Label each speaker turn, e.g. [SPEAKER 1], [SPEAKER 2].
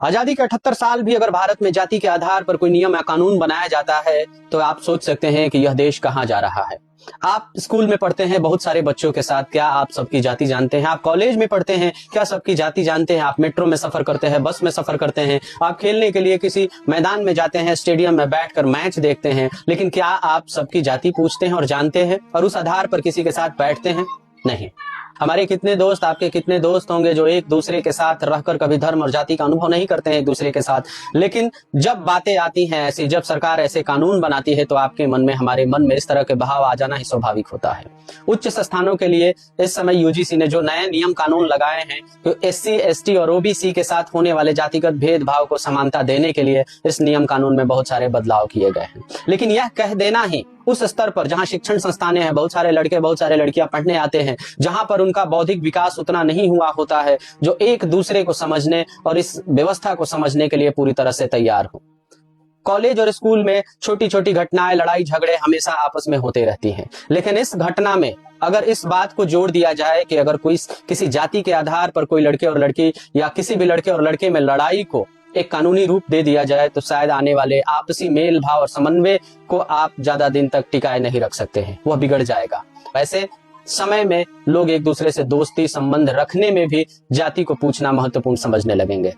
[SPEAKER 1] आजादी के 78 साल भी अगर भारत में जाति के आधार पर कोई नियम या कानून बनाया जाता है तो आप सोच सकते हैं कि यह देश कहां जा रहा है। आप स्कूल में पढ़ते हैं बहुत सारे बच्चों के साथ, क्या आप सबकी जाति जानते हैं? आप कॉलेज में पढ़ते हैं, क्या सबकी जाति जानते हैं? आप मेट्रो में सफर करते हैं, बस में सफर करते हैं, आप खेलने के लिए किसी मैदान में जाते हैं, स्टेडियम में बैठकर मैच देखते हैं, लेकिन क्या आप सबकी जाति पूछते हैं और जानते हैं और उस आधार पर किसी के साथ बैठते हैं? नहीं। हमारे कितने दोस्त, आपके कितने दोस्त होंगे जो एक दूसरे के साथ रहकर कभी धर्म और जाति का अनुभव नहीं करते हैं एक दूसरे के साथ, लेकिन जब बातें आती हैं ऐसी, जब सरकार ऐसे कानून बनाती है तो आपके मन में, हमारे मन में इस तरह के भाव आ जाना ही स्वाभाविक होता है। उच्च संस्थानों के लिए इस समय यूजीसी ने जो नए नियम कानून लगाए हैं तो एससी, एसटी और ओबीसी के साथ होने वाले जातिगत भेदभाव को समानता देने के लिए इस नियम कानून में बहुत सारे बदलाव किए गए हैं। लेकिन यह कह देना ही उस स्तर पर जहां शिक्षण संस्थानें हैं, बहुत सारे लड़के बहुत सारे लड़कियां पढ़ने आते हैं, जहां पर उनका बौद्धिक विकास उतना नहीं हुआ होता है जो एक दूसरे को समझने और इस व्यवस्था को समझने के लिए पूरी तरह से तैयार हो। कॉलेज और स्कूल में छोटी छोटी घटनाएं, लड़ाई झगड़े हमेशा आपस में होते रहती हैं, लेकिन इस घटना में अगर इस बात को जोड़ दिया जाए कि अगर कोई किसी जाति के आधार पर कोई लड़के और लड़की या किसी भी लड़के और लड़के में लड़ाई को एक कानूनी रूप दे दिया जाए तो शायद आने वाले आपसी मेल भाव और समन्वय को आप ज्यादा दिन तक टिकाए नहीं रख सकते हैं, वह बिगड़ जाएगा। वैसे समय में लोग एक दूसरे से दोस्ती संबंध रखने में भी जाति को पूछना महत्वपूर्ण समझने लगेंगे।